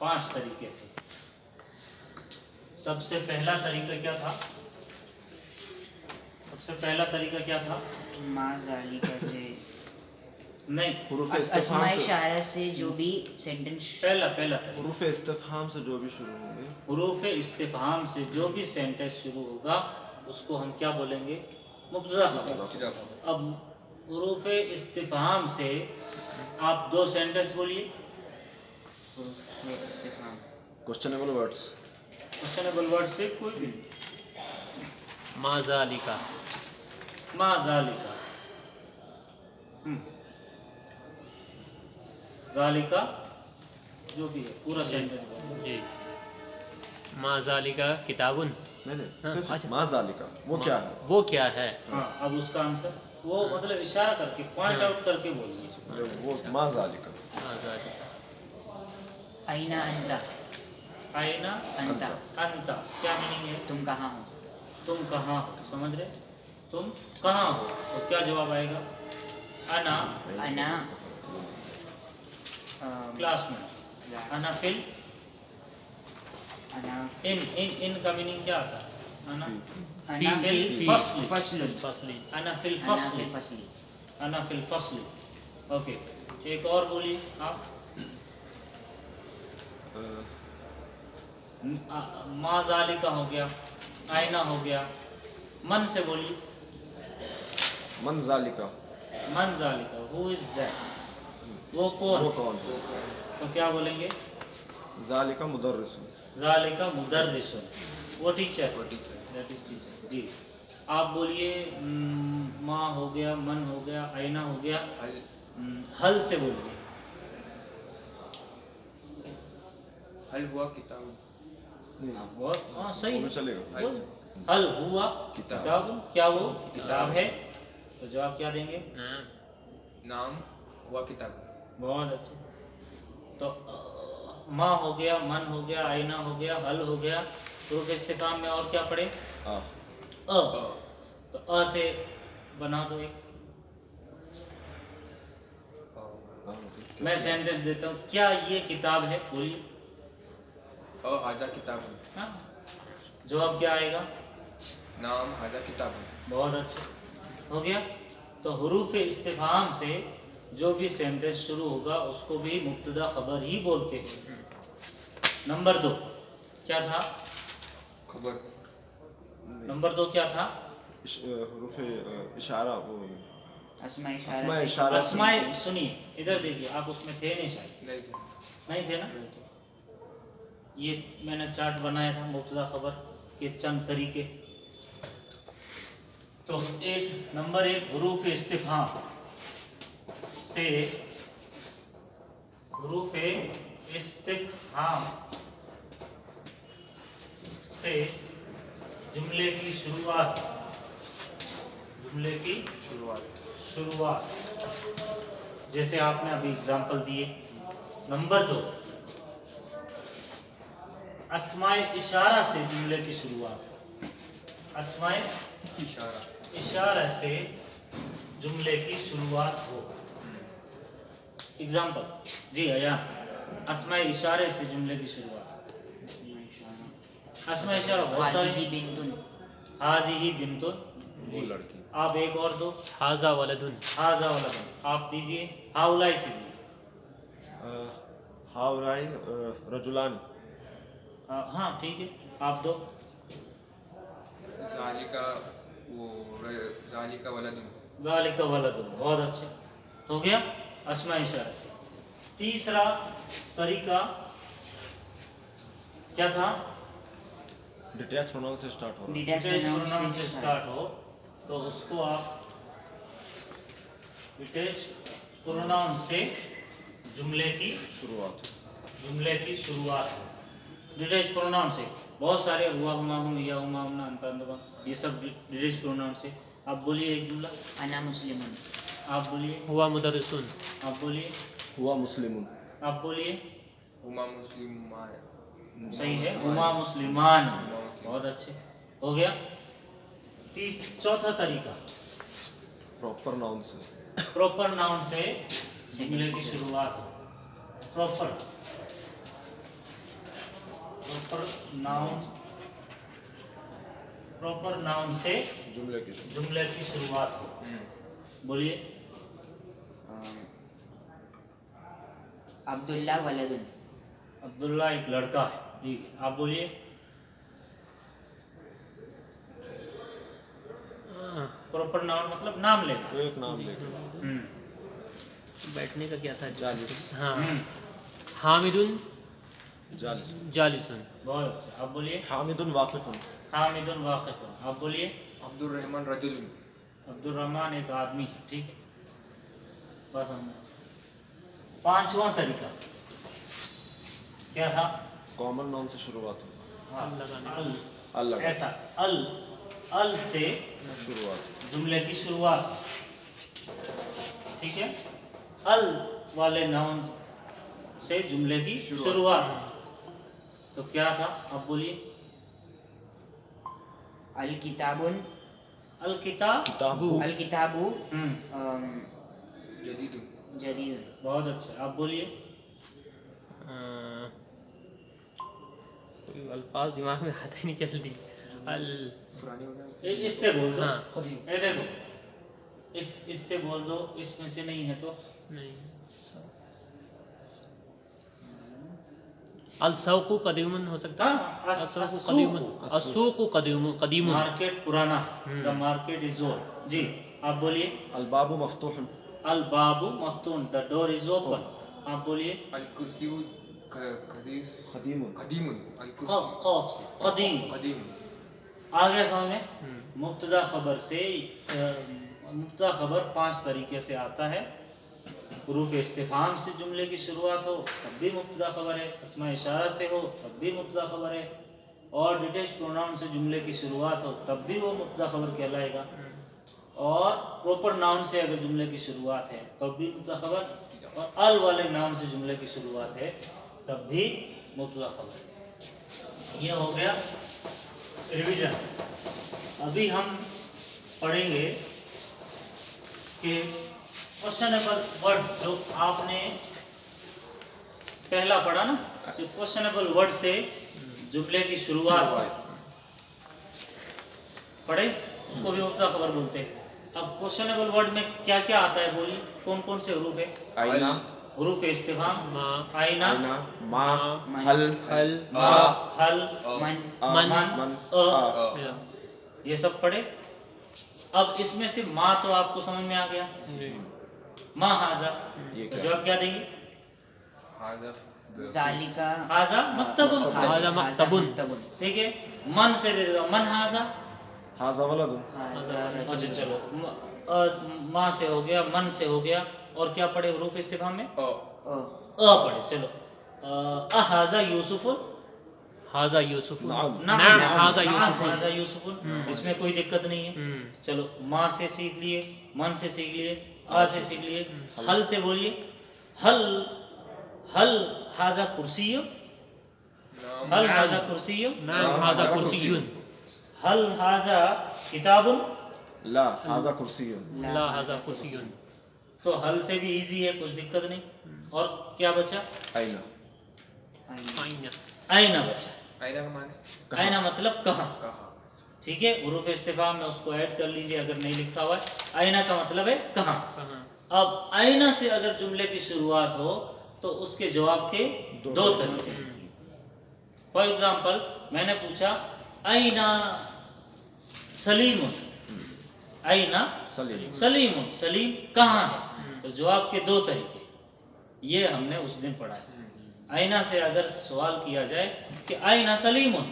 5 तरीके थे। सबसे पहला तरीका क्या था? सबसे पहला तरीका क्या था? माज़ालिका से नहीं, अस्माए इशारा से जो भी सेंटेंस पहला तरीका हुरूफ इस्तिफ़हाम से जो भी शुरू होंगे, हुरूफ इस्तिफ़हाम से जो भी सेंटेंस शुरू होगा उसको हम क्या बोलेंगे? मुब्तदा खबर। अब हुरूफ इस्तिफ़हाम से आप 2 सेंटेंस बोलिए। इस्तिफ़हाम क्वेश्चनेबल वर्ड्स, क्वेश्चनेबल वर्ड से कोई भी। माज़ालिका, माज़ालिका, ज़ालिका जो भी है पूरा सेंटेंस बोलो। जी। माज़ालिका किताबुन, नहीं हाँ, सिर्फ अच्छा। माज़ालिका वो क्या है? वो क्या है? हाँ, अब उसका आंसर वो मतलब इशारा करके पॉइंट आउट करके बोलिए। वो माज़ालिका। माज़ालिका, आइना अंता, आइना अंता अंता क्या मीनिंग है? तुम कहाँ हो? तुम कहाँ हो, समझ रहे? तुम कहाँ हो तो क्या जवाब आएगा? अना अना क्लास में, अना फिल अना इन का मीनिंग क्या आता है? अना अना फिल फिल फस्ल, फस्लुन, फसली, अना फिल अना फस्ल, फिल फस्ली, अना फिल फस्ल। ओके, एक और बोलिए आप। माज़ालिका हो गया, आईना हो गया, मन से बोलिए। मंज़ालिका, मन ज़ालिका, हु इज दैट? वो कौन? वो कौन है? तो क्या बोलेंगे? ज़ालिका मुदर्रिसुन, ज़ालिका मुदर्रिसुन, वो टीचर, दैट इज टीचर। जी, आप बोलिए। माँ हो गया, मन हो गया, आईना हो गया, हल से बोलिए। हल हुआ किताब, बहुत हाँ सही वो है। भी चलेगा। बोल। हल हुआ किताब। किताब, क्या वो किताब है? तो जवाब क्या देंगे? नाम हुआ किताब, बहुत अच्छे। तो माँ हो गया, मन हो गया, आईना हो गया, हल हो गया। हुरूफ इस्तिफ़हाम में और क्या पढ़े? आ अ। तो अ से बना दो एक। मैं सेंटेंस देता हूँ, क्या ये किताब है? बोलिए। हाजा किताब, हाँ, जवाब क्या आएगा? नाम हाजा किताब। बहुत अच्छे, हो गया। तो हुरूफ इस्तिफ़हाम से जो भी सेंटेंस शुरू होगा उसको भी मुब्तदा खबर ही बोलते हैं। नंबर 2 क्या था? खबर, नंबर 2 क्या था? हुरूफ इशारा, वो अस्माए अस्माए इशारा इशारा से अस्माए, सुनिए इधर देखिए, आप उसमें थे नहीं शायद? नहीं थे ना? ये मैंने चार्ट बनाया था मुब्तदा खबर के चंद तरीके। तो एक नंबर 1 हुरूफ इस्तिफ़हाम से, हुरूफ इस्तिफ़हाम से जुमले की शुरुआत, जुमले की शुरुआत जैसे आपने अभी एग्जाम्पल दिए। नंबर 2 अस्माए इशारा से जुमले की शुरुआत, अस्माए इशारा, इशारा से जुमले की शुरुआत हो। एग्जाम्पल जी अयान, अस्माए इशारे से जुमले की शुरुआत। अस्माए इशारा बहुत सारे। हाज़िही बिंतुन, हाज़िही बिंतुन, वो लड़की। आप एक और दो। हाज़ा वलदुन, हाज़ा वलदुन, आप दीजिए। हाउलाई से दीजिए। हाउराइन रजुलान, हाँ ठीक है, आप दो। जालिका वो जालिका वलदुन, ज़ालिका वलदुन, बहुत अच्छे, हो गया अस्मा इशारा से। तीसरा तरीका क्या था? डिटैच प्रोनाउन से स्टार्ट हो रहा है। डिटैच प्रोनाउन से स्टार्ट हो तो उसको आप डिटैच प्रोनाउन से जुमले की शुरुआत। शुरुआत हो। डिटैच प्रोनाउन से बहुत सारे, हुआ, हुमा, हुम, या, हुमा, हुमना, अंता, अंतबा, ये सब डिटैच प्रोनाउन से। आप बोलिए एक जुमला। अना मुस्लिमुन, आप बोलिए। हुआ मुदर्रिसुन, आप बोलिए। हुआ मुस्लिमुन, आप बोलिए। हुमा मुस्लिमान, सही है, हुमा मुस्लिमान, बहुत अच्छे, हो गया। चौथा तरीका प्रॉपर नाउन से। प्रॉपर नाउन से जुमले की शुरुआत हो। प्रॉपर प्रॉपर नाउन से जुमले की शुरुआत हो। बोलिए। अब्दुल्ला वलदुन। अब्दुल्ला एक लड़का है, ठीक है, आप बोलिए। प्रॉपर नाउन मतलब नाम लेना। एक नाम लेकर बैठने का क्या था? जालिस। हाँ। हामिदुन जालिस। जालिसुन। बहुत अच्छा, आप बोलिए। हामिदुन वाकिफुन। हामिदुन वाकिफुन, आप बोलिए। अब्दुल रहमान रजुल। अब्दुल रहमान एक आदमी है, ठीक है, बस हमने। पांचवा तरीका क्या था? कॉमन नाउन से शुरुआत हो। हाँ, लगाने। अल ऐसा अल से शुरुआत। जुमले की शुरुआत, ठीक है। अल वाले नाउन से जुमले की शुरुआत। तो क्या था, अब बोलिए। अल किताबुन। अल किताब। किताबु। अल किताबु जदीदुन। जदीद। बहुत अच्छा, आप बोलिए। कोई अल्फाज दिमाग में आते नहीं जल्दी। अल पुरानी हो गया। इससे बोल दो। हाँ। ये देखो, इससे बोल दो, इसमें से नहीं है तो। नहीं। अल सौकु कदीमुन हो सकता है। हाँ, अल सौकु कदीमुन। असुकु कदीमुन। मार्केट पुराना, द मार्केट इज ओल्ड। जी, आप बोलिए। अल बाबु मफ्तूहन। अल बाबू मफ्तून, द डोर इज ओपन। आप बोलिए। अल कुर्सी खदीमुन। कदीमुन। अल खौफ से कदीम। कदीम। आ गया समझ में? मुब्तदा खबर से मुब्तदा खबर 5 तरीके से आता है। हुरूफ इस्तिफाम से जुमले की शुरुआत हो तब भी मुब्तदा खबर है, अस्मा इशारा से हो तब भी मुब्तदा खबर है, और डिटेच प्रोनाउन से जुमले की शुरुआत हो तब भी वो मुब्तदा खबर कहलाएगा, और प्रॉपर नाउन से अगर जुमले की शुरुआत है तब भी मुब्तदा खबर, और अल वाले नाउन से जुमले की शुरुआत है तब भी मुब्तदा खबर। ये हो गया रिवीजन। अभी हम पढ़ेंगे कि क्वेश्चनेबल वर्ड जो आपने पहला पढ़ा ना, कि क्वेश्चनेबल वर्ड से जुमले की शुरुआत पढ़े, उसको भी मुब्तदा खबर बोलते हैं। अब क्वेश्चनेबल वर्ड में क्या क्या आता है, बोलिए। कौन कौन से हरूफ है? आईना। हुरूफ इस्तिफाम, मा। आईना, मा। मन। हल। हल। मा, हल, मन। मन। अ, ये सब पढ़े। अब इसमें से माँ तो आपको समझ में आ गया, माँ हाजा, ये तो क्या? जवाब क्या देंगे? जालिका। हाजा मक्तबुन। हाजा मक्तबुन। ठीक है, मन से दे देगा, मन हाजा। हाजा वलदुन। अच्छा चलो, माँ से हो गया, मन से हो गया, और क्या पढ़े हुरूफ इस्तिफाम में? अ पढ़े। चलो, अहाजा यूसुफुन। हाजा यूसुफुन। नाम हाजा यूसुफुन। हाजा यूसुफुन, इसमें कोई दिक्कत नहीं है। चलो, माँ से सीख लिए, मन से सीख लिए, आ से सीख लिए, हल से बोलिए। हल हल हाजा कुर्सियो। हल हाजा कुर्सियो। नाम हाजा कुर्सियुन। हल हाजा किताबुन। ला हाजा कुर्सियुन। ला हाजा कुर्सियुन। तो हल से भी इजी है, कुछ दिक्कत नहीं। और क्या बचा? आईना। आईना। आईना बचा। आईना का माने आईना मतलब कहाँ। कहा। ठीक है, हुरूफ इस्तिफाम में उसको ऐड कर लीजिए अगर नहीं लिखा हुआ है। आईना का मतलब है कहाँ। कहाँ। अब आईना से अगर जुमले की शुरुआत हो तो उसके जवाब के दो तरीके। फॉर एग्जाम्पल, मैंने पूछा आईना सलीमुन। आईना सलीम। सलीमुन, सलीम कहाँ है? तो जवाब के दो तरीके, ये हमने उस दिन पढ़ा है। आईना से अगर सवाल किया जाए कि आईना सलीमुन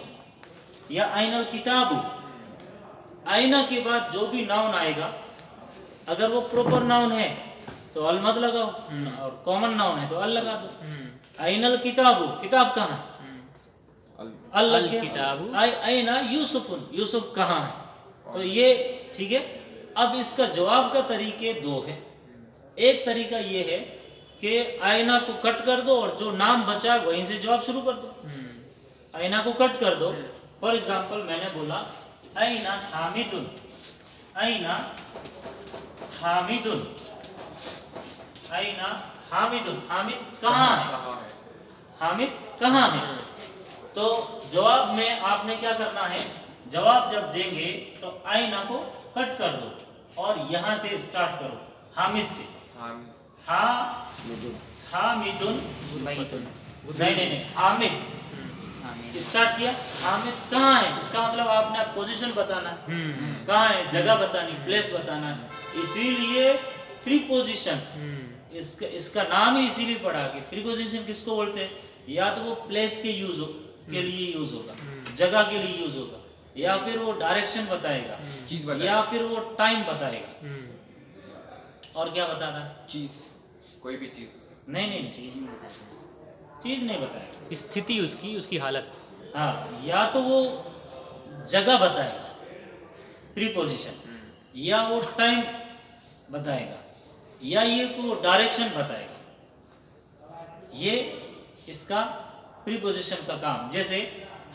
या आईनल किताबु, आईना के बाद जो भी नाउन आएगा अगर वो प्रॉपर नाउन है तो अल मत लगाओ, और कॉमन नाउन है तो अल लगा दो। आईनल किताबु, किताब कहाँ है? अल लग गया। किताबु। आईना यूसुफुन, यूसुफ कहाँ है? तो ये ठीक है। अब इसका जवाब का तरीके दो है। एक तरीका ये है कि आईना को कट कर दो और जो नाम बचा वहीं से जवाब शुरू कर दो। आईना को कट कर दो। फॉर एग्जाम्पल, मैंने बोला आईना हामिदुन। आईना हामिदुन। आईना हामिदुन, हामिद कहाँ है? हामिद कहाँ है? तो जवाब में आपने क्या करना है, जवाब जब देंगे तो आइना को कट कर दो और यहाँ से स्टार्ट करो, हामिद से। हामिदुन, बैतुन, नहीं, हामिद हामिद, स्टार्ट किया। हामिद कहाँ है, इसका मतलब आपने पोजीशन बताना है, कहाँ है, जगह बतानी, प्लेस बताना है। इसीलिए प्रीपोजिशन, इसका नाम ही इसीलिए पड़ा कि प्रीपोजिशन किसको बोलते हैं, या तो वो प्लेस के के लिए यूज होगा, जगह के लिए यूज होगा, या फिर वो डायरेक्शन बताएगा, चीज बताएगा, या फिर वो टाइम बताएगा। और क्या बताना है, चीज, कोई भी चीज। नहीं, चीज नहीं बताता। चीज नहीं बताएगा, स्थिति उसकी हालत। हाँ, या तो वो जगह बताएगा प्रीपोजिशन, या वो टाइम बताएगा, या ये को डायरेक्शन बताएगा। ये इसका प्रीपोजिशन का काम। जैसे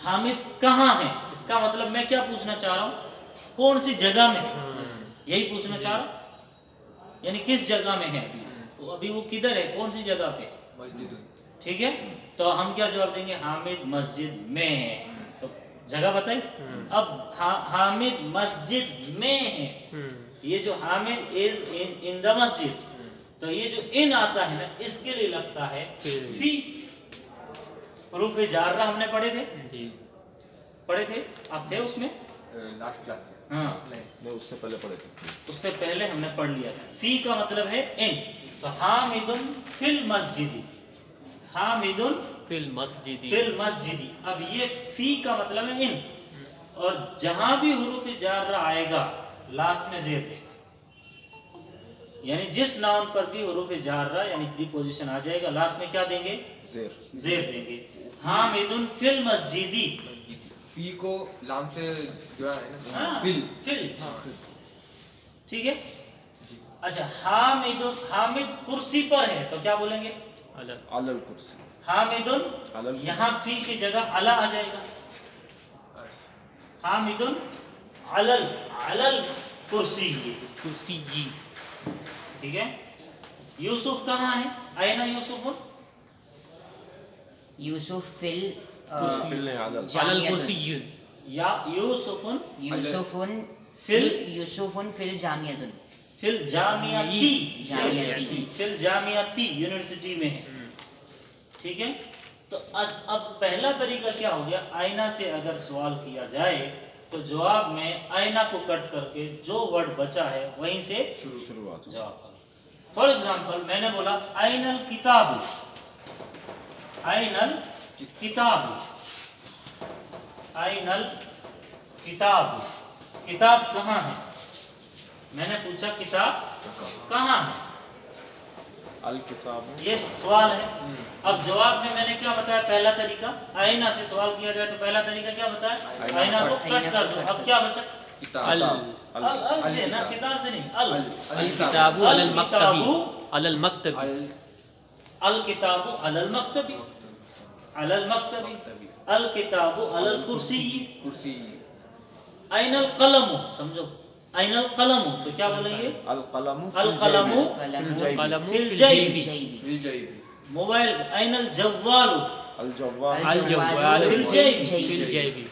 हामिद कहाँ है, इसका मतलब मैं क्या पूछना चाह रहा हूँ, कौन सी जगह में है, यही पूछना चाह रहा हूँ, यानी किस जगह में है अभी, तो अभी वो किधर है, कौन सी जगह पे, मस्जिद। ठीक है। तो हम क्या जवाब देंगे, हामिद मस्जिद में है, तो जगह बताई। अब हामिद मस्जिद में है, ये जो हामिद इज इन द मस्जिद, तो ये जो इन आता है ना, इसके लिए लगता है फी। हरूफ जार्रा हमने पढ़े थे, आप थे उसमें लास्ट क्लास में। हाँ, नहीं, उससे पहले पढ़े थे। उससे पहले हमने पढ़ लिया था। फी का मतलब है इन, तो हामिदुन फिल मस्जिदी, हामिदुन फिल मस्जिदी, फिल मस्जिदी। अब ये फी का मतलब है इन, और जहां भी हरूफ जार्रा आएगा लास्ट में जेर देगा, यानी जिस नाउन पर भी हरूफ जार्रा यानी प्रीपोजिशन आ जाएगा, लास्ट में क्या देंगे, जेर देंगे। हामिदुन फिल मस्जिदी, फी को लाम से जुड़ा है ना, हाँ, फिल। ठीक है। अच्छा, हामिद कुर्सी पर है, तो क्या बोलेंगे, अलल कुर्सी। हामिदुन, यहाँ फी की जगह अला आ जाएगा, हामिदुन अलल कुर्सी, ठीक है। यूसुफ कहाँ है, आयना यूसुफ, यूसुफ फिल फिल नहीं, अलल। अलल कुर्सियुन, या यूसुफुन यूसुफुन फिल जामियतुन, फिल जामियाती, जामियाती। फिल जामियाती यूनिवर्सिटी में है, ठीक है। तो अब पहला तरीका क्या हो गया, आईना से अगर सवाल किया जाए तो जवाब में आईना को कट करके जो वर्ड बचा है वहीं से शुरुआत। जवाब करो। फॉर एग्जाम्पल मैंने बोला आइनल किताबु, आइनल किताबु, आइनल किताबु, किताब कहाँ है, मैंने पूछा किताब कहाँ है, अल किताब, ये सवाल है। अब जवाब में मैंने क्या बताया, पहला तरीका, आईना से सवाल किया जाए तो पहला तरीका क्या बताया, आईना को कट कर दो। अब क्या बचा, अल अल से ना, किताब से नहीं, अल किताबु अलल मक्तबी, अलल मक्तबी, अल किताबु अलल मक्तबी, अलल मक्तबी, अल किताबु अलल कुर्सी, कुर्सी। आइनल कलमु, समझो आइनल कलमु, तो क्या बोलेंगे, अल कलमु, अल कलमु कलमु फिल फिल जैबी, जैबी, मिल जाएगी। मोबाइल, आइनल जव्वालु, अल जव्वाल, अल जव्वालु फिल जैबी, फिल जैबी,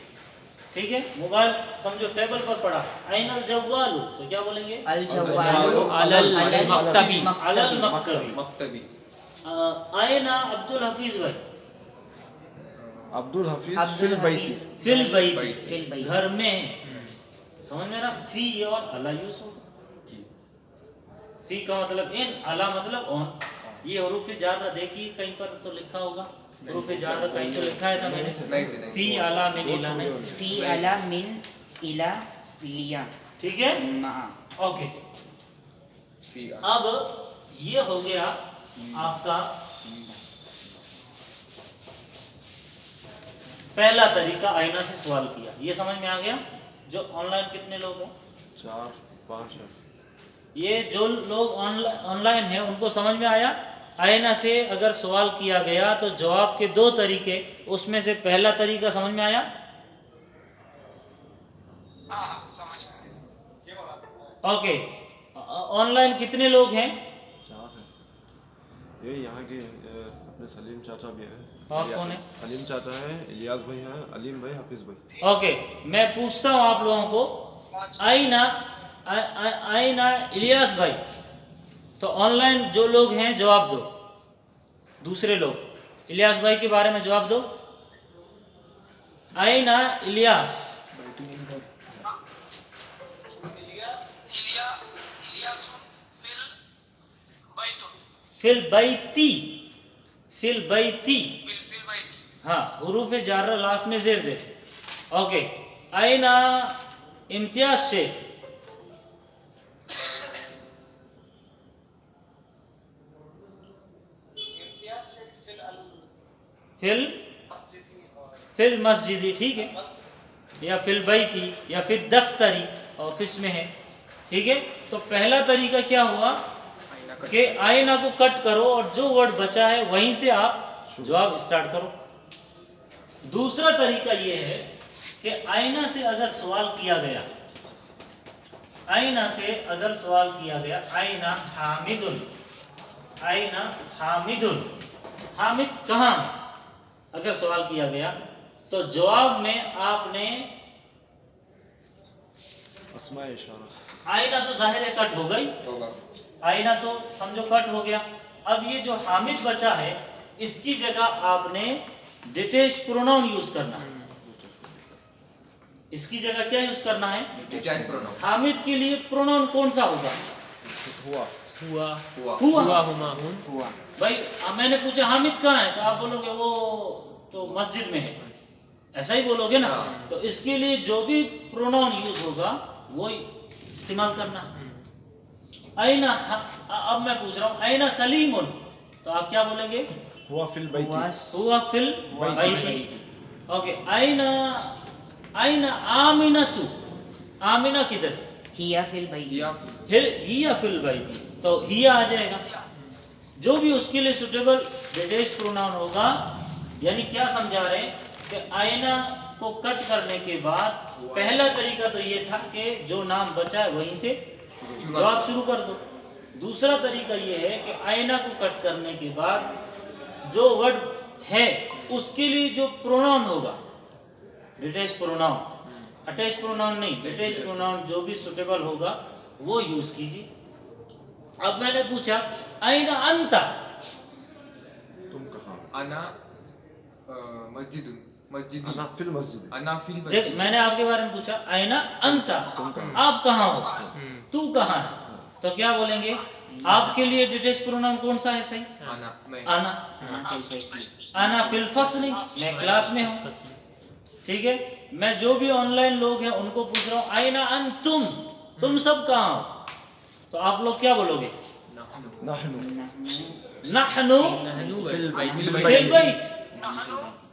ठीक है। मोबाइल समझो टेबल पर पड़ा, आइनल जव्वालु, तो क्या बोलेंगे, अल जव्वालु अलल मक्तबी, अलल मक्तबी। मक्तबी। आइना अब्दुल हफीज भाई, अब्दुल हफीज फिल बैती, फिल बैती, फिल बैती। घर में, समझ में ना, फी और अला यूज होगा। फी का मतलब इन, अला मतलब ऑन। ये हरूफ जारा देखिए कहीं पर तो लिखा होगा, हरूफ जारा कहीं तो लिखा है था मैंने, नहीं। फी अला मिन इला नहीं, फी अला मिन इला लिया, ठीक है, मा। ओके। फी अब ये हो गया आपका पहला तरीका, आईना से सवाल किया, ये समझ में आ गया। जो ऑनलाइन कितने लोग हैं, 4-5 है। ये जो लोग ऑनलाइन हैं उनको समझ में आया। आईना से अगर सवाल किया गया तो जवाब के दो तरीके, उसमें से पहला तरीका समझ में आया, ओके। ऑनलाइन कितने लोग हैं, 4 है। ये यहाँ के अपने सलीम चाचा भी हैं। और कौन है? अलीम चाचा है, इलियास भाई हैं, अलीम भाई, हाफिज भाई। ओके, मैं पूछता हूँ आप लोगों को, आईना आईना इलियास भाई। तो ऑनलाइन जो लोग हैं जवाब दो, दूसरे लोग इलियास भाई के बारे में जवाब दो। आईना इलियास, फिल बैती, फिल बैती, हाँ हुरूफ जार्रा लास्ट में जेर दे। ओके, आईना इम्तियाज शेख, फिल मस्जिदी, ठीक है, या फिल बैती या फिर दफ्तरी, ऑफिस में है, ठीक है। तो पहला तरीका क्या हुआ कि आईना को कट करो और जो वर्ड बचा है वहीं से आप जवाब स्टार्ट करो। दूसरा तरीका ये है कि आईना से अगर सवाल किया गया, आईना से अगर सवाल किया गया, आईना हामिदुन, आईना हामिदुन, हामिद कहाँ, अगर सवाल किया गया तो जवाब में आपने अस्माए इशारा, आईना तो जाहिर है कट हो गई, होगा। आईना तो समझो कट हो गया। अब ये जो हामिद बचा है इसकी जगह आपने डिटेच प्रोनाउन यूज करना है। इसकी जगह क्या यूज करना है? Detach pronoun. हामिद के लिए प्रोनाउन कौन सा होगा? हुआ, हुआ हुआ। हुमा हुन। भाई अब मैंने पूछा हामिद कहाँ है, तो आप बोलोगे वो तो मस्जिद में है, ऐसा ही बोलोगे ना। तो इसके लिए जो भी प्रोनाउन यूज होगा वो इस्तेमाल करना है। आईना, अब मैं पूछ रहा हूँ आईना सलीमुन, तो आप क्या बोलेंगे? हुआ फिल बैती, हुआ फिल बैती। ओके, आईना आईना आमिनतु, आमिना किधर? हिया फिल बैती, हिया फिल बैती, तो हिया आ जाएगा। जो भी उसके लिए सुटेबल डिटेच प्रोनाउन होगा, यानी क्या समझा रहे हैं कि आईना को कट करने के बाद पहला तरीका तो ये था कि जो नाम बचा है वहीं से जवाब शुरू कर दो। दूसरा तरीका ये है कि आईना को कट करने के बाद जो वर्ड है उसके लिए जो प्रोनाउन होगा, डिटेच प्रोनाउन, अटैच प्रोनाउन नहीं, डिटेच प्रोनाउन जो भी सुटेबल होगा वो यूज कीजिए। अब मैंने पूछा आईना अंता, तुम कहाँ? अना मस्जिदुन, मस्जिदी, अना फिल मस्जिद, अना फिल देख मैंने आपके बारे में पूछा आईना अंता, आप कहाँ हो, तू कहाँ है, तो क्या बोलेंगे? आपके लिए डिटेच प्रोनाउन कौन सा है सही? अना, मैं, आना, आना फिल फसली, मैं क्लास में हूँ, ठीक है। मैं जो भी ऑनलाइन लोग हैं उनको पूछ रहा हूँ आईना अंतुम, तुम सब कहाँ हो, तो आप लोग क्या बोलोगे? नहनु, नहनु फिल फिल बैत,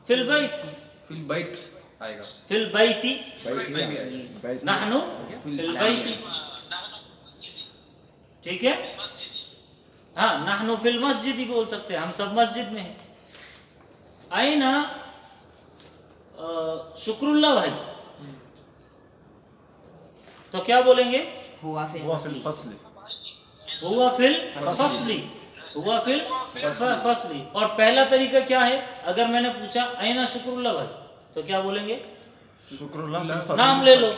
फिल बैत, फिल बैत आएगा। फिल बैती, बैती, नहनु फिल बैती, ठीक है। हाँ, नहनु फिल मस्जिद ही बोल सकते हैं, हम सब मस्जिद में हैं। आईना शुक्रुल्लाह भाई, तो क्या बोलेंगे? हुआ फिल हुआ फिल फसली, फसली, हुआ फिल फसली, हुआ फिल फसली। और पहला तरीका क्या है? अगर मैंने पूछा आईना शुक्रुल्लाह भाई, तो क्या बोलेंगे? शुक्रुल्लाह फिल फसली, नाम ले लो,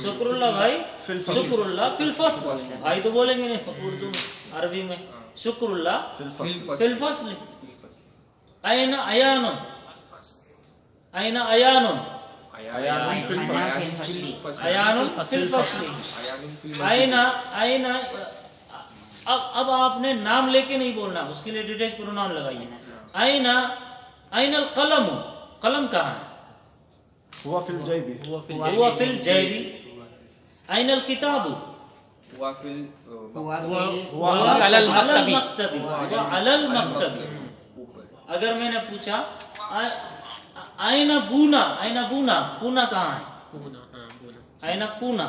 शुक्रुल्लाह भाई, फिल फसली, शुक्रुल्लाह फिल फस्ल, भाई तो बोलेंगे नहीं उर्दू में, अरबी में शुक्रुल्लाह फिल फसली, फिल फस्ल। आईना अयानुन, आईना अयानुन, अयानुन फिल अना फिल फसली, अयानुन फिल फस्ली, आईना आईना। अब आपने नाम लेके नहीं बोलना, उसके लिए डिटेच प्रोनाउन लगाइए। आईना आईनल कलम, कलम कहाँ है? हुआ फिल जैबी, हुआ फिल जैबी। आईनल किताबु, हुआ फिल हुआ फिल हुआ अलल अलल मक्तबी। मक्तबी, हुआ अलल मक्तबी। अगर मैंने पूछा आईना बूना, आईना बूना, पूना कहाँ है? पूना, हाँ पूना, आईना पूना,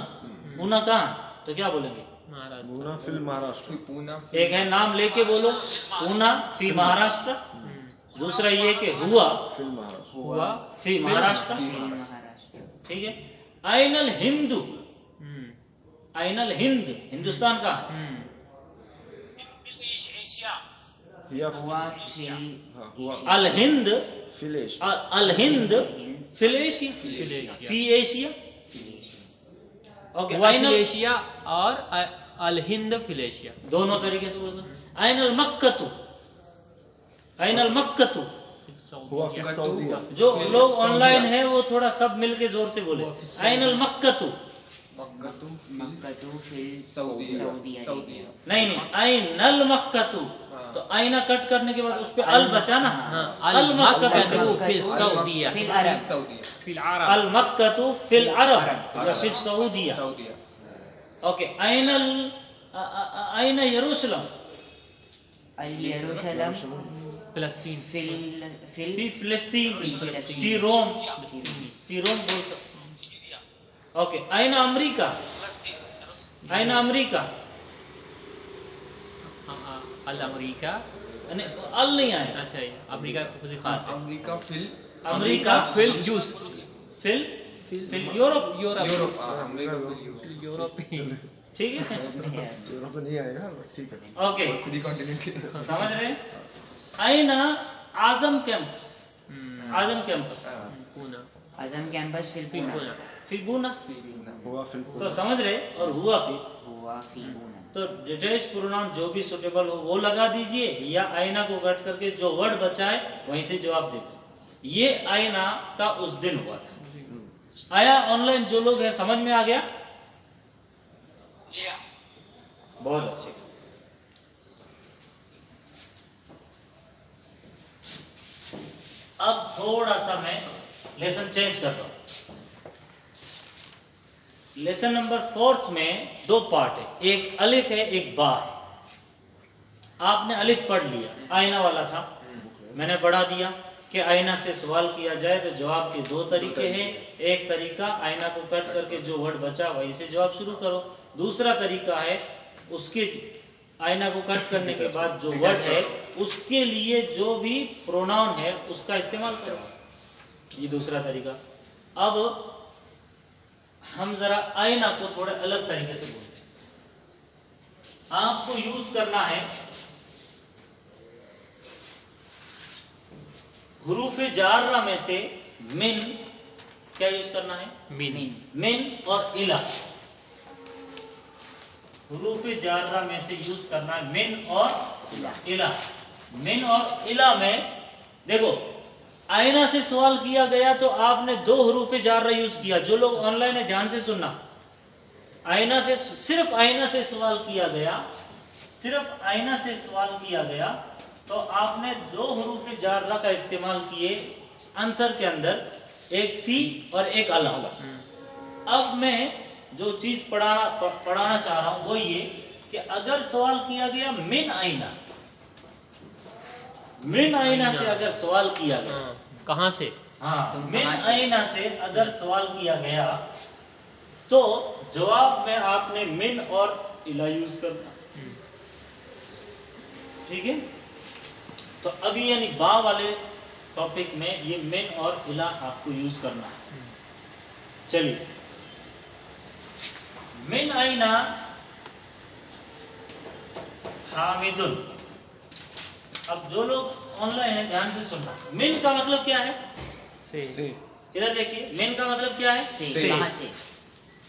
पूना कहाँ है? तो क्या बोलेंगे? महाराष्ट्र। पूना फिल महाराष्ट्र, पूना, एक है नाम लेके बोलो, पूना फी महाराष्ट्र। दूसरा ये कि हुआ फिल महाराष्ट्र, हुआ फी महाराष्ट्र, फिल महाराष्ट्र, ठीक है। आइनल हिंदू, आइनल हिंद, हिंदुस्तान का है। हिया हुआ फिल हाँ, हुआ अल हिंद फिल एशिया अल हिंद फिल एशिया फी एशिया ओके हुआ आइन फिल एशिया और अल हिंद फिल एशिया दोनों तरीके से बोल सकते आइन अल मक्कतु आइन अल मक्कतु हुआ फिल सऊदीया जो लोग ऑनलाइन है वो थोड़ा सब मिलके जोर से बोले आइन अल मक्कतु मक्कतु मक्कतु फिल सऊदी सऊदी अरेबिया नहीं आइन अल मक्कतु तो आईना कट करने के बाद उस पे अल बचा ना अल मक्कतु फिल सऊदिया फिल अरब सऊदीया फिल अरब अल मक्कतु फिल अरब या फिल सऊदिया सऊदीया ओके आइन यरूशलेम अल यरूशलेम फिलिस्तीन फिल फिल फी फिलिस्तीन फिलिस्तीन। फी रोम बोल सकते ओके आइन अमेरिका आइन अमेरिका अल अमेरिका अल नहीं आए अच्छा ये अमेरिका को दिखा से अमेरिका फिल अमेरिका फिल जूस फिल फिल यूरोप यूरोप यूरोप अमेरिका फिल यूरोप ठीक है यूरोप नहीं आएगा ठीक है ओके खुद ही कॉन्टिनेंट समझ रहे आईना Azam campus Azam campus Poona Azam campus फिल फिल पूना पूना फिर बुना हुआ फिल तो समझ रहे और हुआ फिर हुआ फिल पूना तो डिटेच प्रोनाउन जो भी सुटेबल हो वो लगा दीजिए या आईना को कट करके जो वर्ड बचा है वहीं से जवाब दे दो ये आईना का उस दिन हुआ था आया ऑनलाइन जो लोग हैं समझ में आ गया बहुत अच्छे अब थोड़ा सा मैं लेसन चेंज करता हूं लेसन नंबर 4 में दो पार्ट है एक अलिफ है एक बा है आपने अलिफ पढ़ लिया आईना वाला था मैंने बढ़ा दिया कि आईना से सवाल किया जाए तो जवाब के दो तरीके हैं एक तरीका आईना को कट करके जो वर्ड बचा वहीं से जवाब शुरू करो दूसरा तरीका है उसके आईना को कट करने के बाद जो वर्ड है उसके लिए जो भी प्रोनाउन है उसका इस्तेमाल करो ये दूसरा तरीका अब हम जरा आईना को थोड़े अलग तरीके से बोलते हैं आपको यूज करना है हुरूफ जार्रा में से मिन क्या यूज करना है मीन मिन और इला हुरूफ जार्रा में से यूज करना है मिन और इला मिन और इला में देखो आईना से सवाल किया गया तो आपने दो हुरूफ जार्रा यूज किया जो लोग ऑनलाइन है ध्यान से सुनना आईना से सिर्फ आईना से सवाल किया गया सिर्फ आईना से सवाल किया गया तो आपने दो हुरूफ जार्रा का इस्तेमाल किए आंसर के अंदर एक फी और एक अला अब मैं जो चीज पढ़ाना चाह रहा हूं वो ये कि अगर सवाल किया गया मिन आईना से अगर सवाल किया गया कहां से हाँ मिन आईना से अगर सवाल किया गया तो जवाब में आपने मिन और इला यूज करना ठीक है तो अभी यानी बा वाले टॉपिक में ये मिन और इला आपको यूज करना है चलिए मिन आईना हामिदुन अब जो लोग ऑनलाइन है ध्यान से सुनना मिन का मतलब क्या है से इधर देखिए मिन का मतलब क्या है से कहां से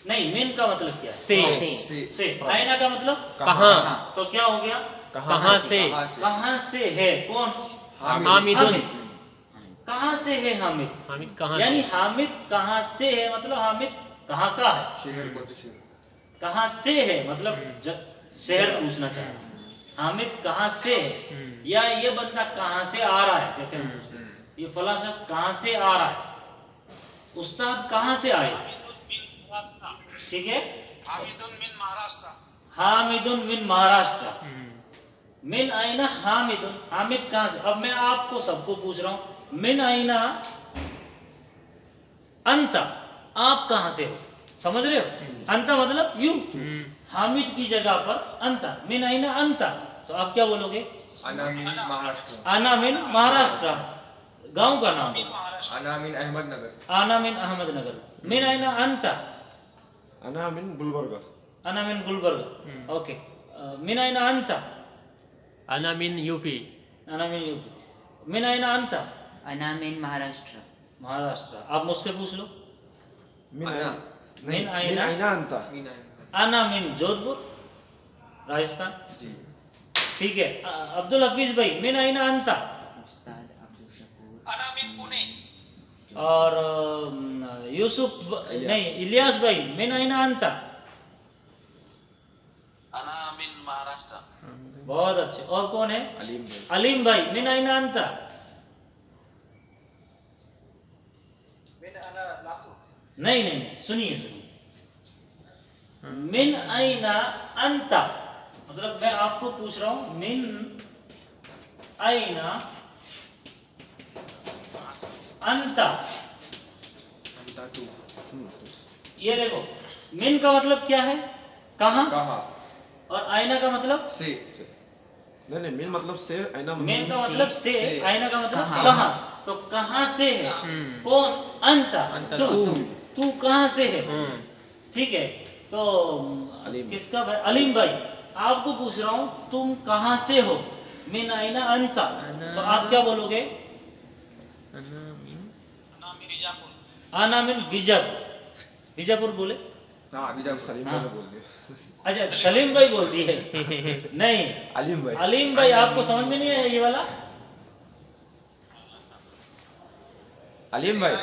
नहीं मिन का मतलब क्या है से से आईना का मतलब कहां तो क्या हो गया कहां से कहां से है कौन हामिदुन कहां से है हामिद हामिद कहां यानी से हामिद कहां से है मतलब हामिद कहां का है शहर कौन से शहर कहां से है मतलब शहर पूछना चाह रहा हूं हामिद कहां से है या ये बंदा कहां से आ रहा है जैसे हम पूछते हैं ये फला शख्स कहां से आ रहा है उस्ताद कहां से आए ठीक है हामिदुन मिन महाराष्ट्र मिन आईना हामिदुन हामिद कहां से अब मैं आपको सबको पूछ रहा हूं मिन आईना अंता आप कहां से हो समझ रहे हो अंता मतलब यू हामिद की जगह पर अंता मिन आईना अंता तो आप क्या बोलोगे अनामिन महाराष्ट्र आना मिन महाराष्ट्र गांव का नाम अनामिन अहमदनगर आना मिन अहमदनगर मिन आईना अंता अना मिन गुलबर्गा आना मिन गुलबर्ग ओके मिन आईना अंता अना मिन यूपी आना मिन यूपी मिन आईना अंता अना मिन महाराष्ट्र. महाराष्ट्र. अब मुझसे पूछ लो. मिन अना. नहीं मिन मिन आइना. आइना अंता. मीना आना मिन जोधपुर राजस्थान. जी. ठीक है. अब्दुल हफीज भाई मिन आइना अंता. उस्ताद अब्दुल शकूर. और यूसुफ नहीं इलियास भाई मिन आइना अंता. अना मिन महाराष्ट्र. बहुत अच्छे. और कौन है? अलीम भाई. अलीम भाई मिन आइना अंता. नहीं नहीं नहीं, सुनिए सुनिए. मिन आइना अंता मतलब मैं आपको पूछ रहा हूं मिन आइना अंता. अंता टू. ये देखो मिन का मतलब क्या है? कहाँ. कहा. और आईना का मतलब से. नहीं नहीं मिन मतलब से आइना मेन मतलब का मतलब से, से। आईना का मतलब कहाँ। कहाँ. तो कहाँ से है? कौन? अंता. अंता, तू तू। तू कहाँ से है? हम्म. ठीक है. तो अलीम. किसका भाई? अलीम भाई आपको पूछ रहा हूँ तुम कहाँ से हो? मिन आईना अंता. तो आप क्या बोलोगे? अना मिन आना मिन बीजापुर. बीजापुर बोले. हाँ बीजापुर. सलीम हाँ. भाई ने बोल दिया. अच्छा सलीम भाई बोल दिए. नहीं अलीम भाई. अलीम भाई आपको समझ में नहीं आया ये वाला? अलीम भाई.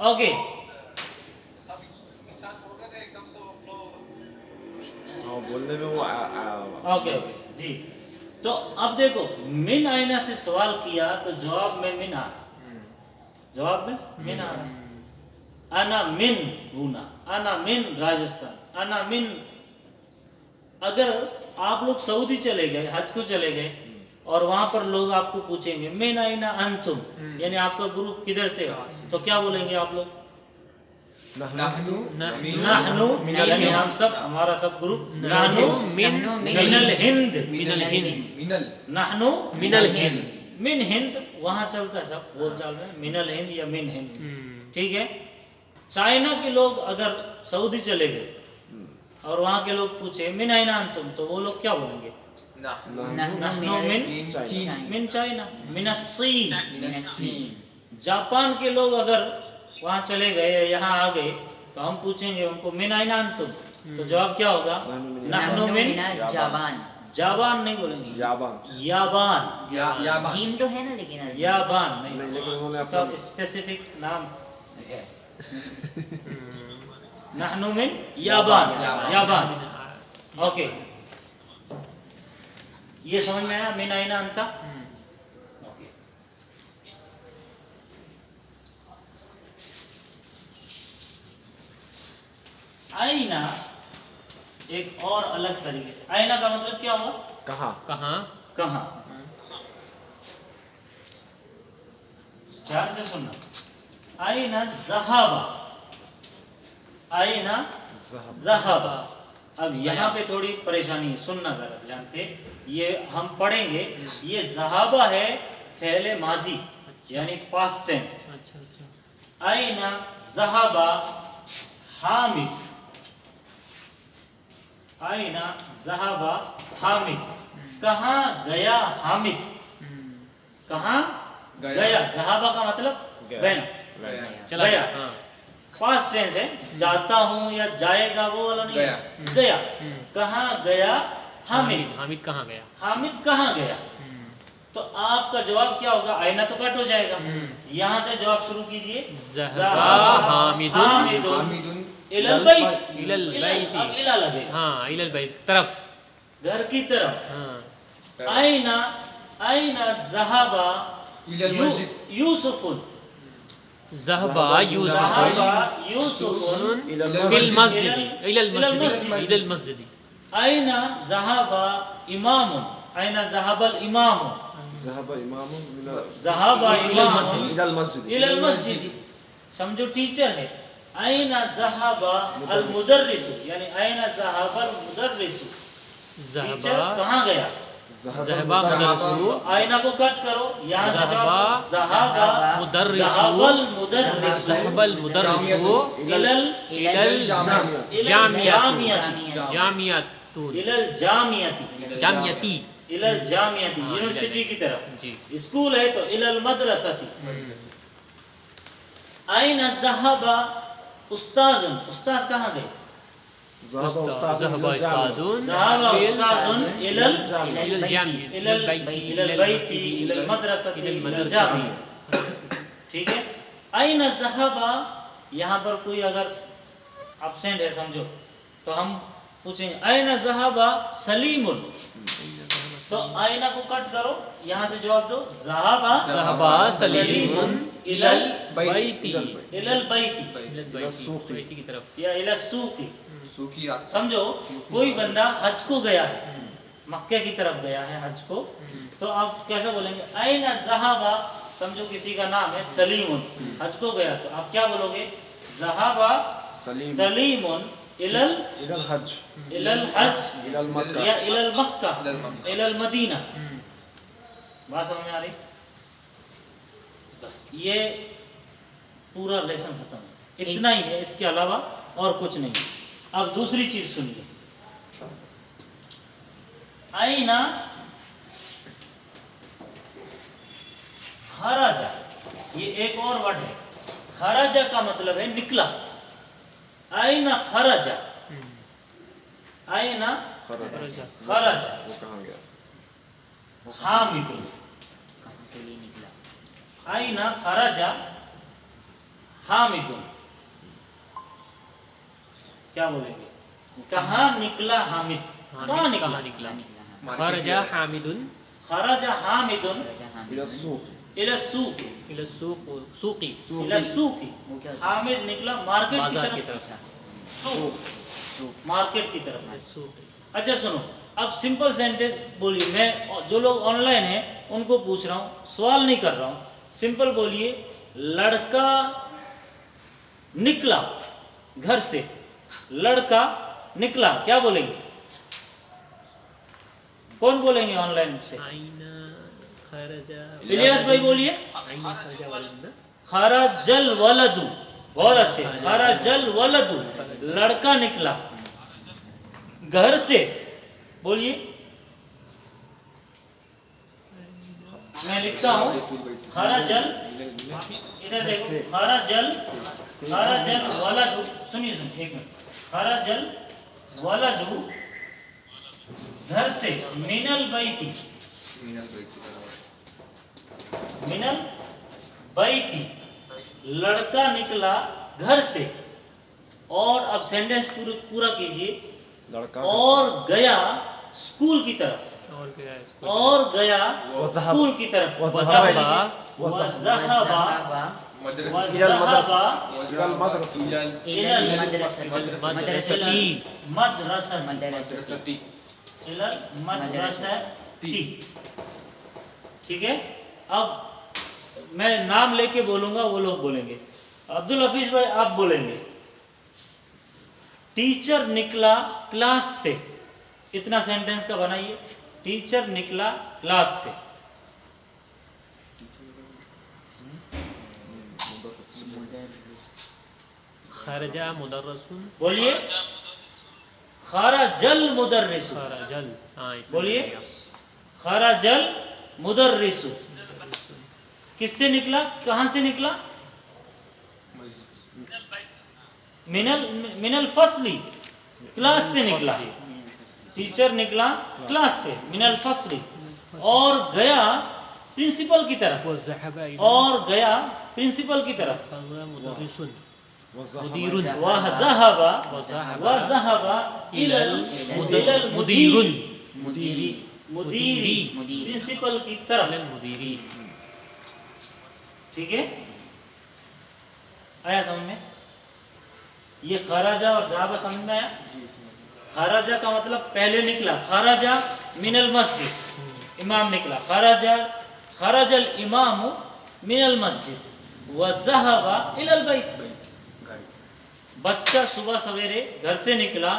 ओके. हाँ बोलने में वो ओके ओके जी. तो अब देखो मिन आईना से सवाल किया तो जवाब में मिन आ. जवाब में मिन आ. आना मिन पूना. आना मिन राजस्थान. आना मिन. अगर आप लोग सऊदी चले गए, हज को चले गए और वहां पर लोग आपको पूछेंगे मिन आईना अंतुम यानी आपका ग्रुप किधर से है, तो क्या बोलेंगे आप लोग? नहनु नाहनु यानी हम सब, हमारा सब ग्रुप. नाहनु नहनु मिनल हिंद. मिनल हिंद. मिनल. नाहनु मिनल हिंद. मिन हिंद. वहां चलता है सब बोल चाल में मिनल हिंद या मिन हिंद. ठीक है. चाइना के लोग अगर सऊदी चले गए और वहां के लोग पूछे मिन आइना अंतुम तो वो लोग क्या बोलेंगे? ना. नहनु मिन चीन. मिन चाइना. मिन सीन. मिनसीन. जापान के लोग अगर वहां चले गए या यहाँ आ गए तो हम पूछेंगे उनको मिन आइना अंतुम तो जवाब क्या होगा? नहनु नहनु मिन मिना जाबान. जाबान नहीं बोलेंगे. याबान. याबान. याबा. जीम तो है ना लेकिन याबान नहीं. नहीं लेकिन उन्होंने उसका अपना स्पेसिफिक नाम है. नहनु मिन याबान. याबान. ओके. ये समझ में आया मिन आइना अंता? ओके. आईना एक और अलग तरीके से. आईना का मतलब क्या हुआ? कहाँ. कहाँ. कहाँ. ध्यान से सुनना. आईना ज़हाबा. आईना ज़हाबा. अब यहाँ पे थोड़ी परेशानी है, सुनना जरा ध्यान से. ये हम पढ़ेंगे. ये ज़हाबा है फ़ेले माजी यानी पास्ट टेंस. अच्छा अच्छा. आईना ज़हाबा हामिद. आईना ज़हाबा हामिद. कहाँ गया हामिद? कहाँ गया. ज़हाबा का मतलब गया. चला गया. हाँ. पास्ट टेंस है. जाता हूँ या जाएगा वो वाला नहीं. गया. गया. कहाँ गया हामिद. हामिद कहाँ गया? हामिद कहाँ गया? तो आपका जवाब क्या होगा? आईना तो कट हो जाएगा. यहाँ से जवाब शुरू कीजिए. ज़हबा हामिदुन हामिदुन. इलल बैत. इलल बैत. अब इला लगे. हाँ इलल बैत तरफ. घर की तरफ. हाँ. आईना आईना ज़हाबा इलल मस्जिद. यूसुफुन. ज़हबा यूसुफ ज़हाबा यूसुफुन फिल मस्जिद. इलल मस्जिद. इलल मस्जिद. आईना ज़हाबा इमामुन. आईना ज़हाबल इमामु. ज़हबा इमामुन ज़हाबा इमामुन इलल मस्जिद. इलल मस्जिद. समझो टीचर है. आईना ज़हाबा अल मुदर्रिसु यानी आईना ज़हाबल मुदर्रिसु. टीचर ज़हबा कहाँ गया? ज़हबा मुदर्रिसु. आईना को कट करो. यहाँ से जवाब ज़हाबा मुदर्रिसु. ज़हाबल मुदर्रिसु ज़हबल मुदर्रिसु इलल इलल जामियत. जामियतुन. इलल जामियती. जामियती. इलल जामियती, यूनिवर्सिटी की तरफ। जी। स्कूल है तो इलल मदरसती। आइना ज़हबा उस्ताजुन, उस्ताद कहाँ गए? ज़हबा उस्ताद ज़हबा उस्तादुन ज़हबा उस्ताजुन इलल इलल जामी इलल बैती इलल मदरसती इलल जामिया। ठीक है। आइना ज़हबा, यहाँ पर कोई अगर एब्सेंट है समझो तो हम पूछेंगे आइना ज़हबा सलीमुन, तो आइना को कट करो, यहाँ से जवाब दो ज़हबा ज़हबा सलीमुन इलल बैती इलल बैती बैती की तरफ। या इलल सूकी। सूखी रात समझो कोई बंदा हज को गया है, मक्के की तरफ गया है हज को, तो आप कैसे बोलेंगे? आइना ज़हबा, समझो किसी का नाम है सलीमुन, हज को गया, तो आप क्या बोलोगे? ज़हबा सलीमुन इलल इलल हज इलल हज इलल मक्का या इलल मक्का इलल मक्का। इलल मदीना। बात समझ में आ रही? बस ये पूरा लेसन खत्म है, इतना ही है, इसके अलावा और कुछ नहीं। अब दूसरी चीज सुनिए। आईना खराजा, ये एक और वर्ड है। खराजा का मतलब है निकला। आईना खराजा, आईना खराजा खराजा वो कहाँ गया? हामिदुन। कहाँ के लिए निकला? आईना खराजा हामिदुन, क्या बोलेंगे? कहाँ निकला हामिद? कहाँ निकला? कहाँ निकला? खरजा हामिदुन खराजा हामिदुन इलल सूक इला सूक इला सूकी इला सूकी। वो क्या होता है? हामिद निकला मार्केट की बाजार की तरफ, तरफ। सूक मार्केट की तरफ। सूकी। अच्छा सुनो, अब सिंपल सेंटेंस बोलिए। मैं जो लोग ऑनलाइन हैं उनको पूछ रहा हूँ, सवाल नहीं कर रहा हूँ, सिंपल बोलिए। लड़का निकला घर से, लड़का निकला, क्या बोलेंगे? कौन बोलेंगे ऑनलाइन से? आईना खरजा इलियास भाई बोलिए। आईना खरजा वाला खराजल वलदू, बहुत अच्छे। खराजल वलदू, लड़का निकला घर से, बोलिए। मैं लिखता हूँ खराजल, इधर देखो, खराजल खराजल वलदू, सुनिए सुनिए एक मिनट। खराजल वलदू घर से, मिनल बैती मिनल बैती, लड़का निकला घर से। और अब सेंटेंस पूरा कीजिए। लड़का और गया स्कूल की तरफ, और क्या है इसको? और गया स्कूल की तरफ। वज़हबा वज़हबा मदरसा वज़हबा इलल मदरसा इलल मदरसती मदरसती मदरसा मदरसती इलल मदरसती। ठीक है। अब मैं नाम लेके बोलूंगा, वो लोग बोलेंगे। अब्दुल हफीज भाई आप बोलेंगे। टीचर निकला क्लास से, इतना सेंटेंस का बनाइए। टीचर निकला क्लास से। खरजा मुदर्रसुन बोलिए। खराजल मुदर्रिसु, खरजल। हाँ इसमें बोलिए। आ गया। खराजल मुदर्रिसु, किससे निकला? कहां से निकला? मिनल मिनल फसली, क्लास से निकला। टीचर निकला क्लास से, मिनल फसली, और गया प्रिंसिपल की तरफ, वज़हबा और गया प्रिंसिपल की तरफ। खरजा मुदर्रिसुन वज़हबा मुदीरुन वज़हबा वज़हबा वज़हबा इलल इलल मुदीरुन मुदीरी मुदीरी, प्रिंसिपल की तरफ। इलल मुदीरी। ठीक है, आया समझ में? ये खराजा और ज़हाबा समझ में आया? खराजा का मतलब पहले निकला। खराजा मिनल मस्जिद, इमाम निकला। खराजा खराजल इमाम मिनल मस्जिद व ज़हबा इलल बैत। बच्चा सुबह सवेरे घर से निकला,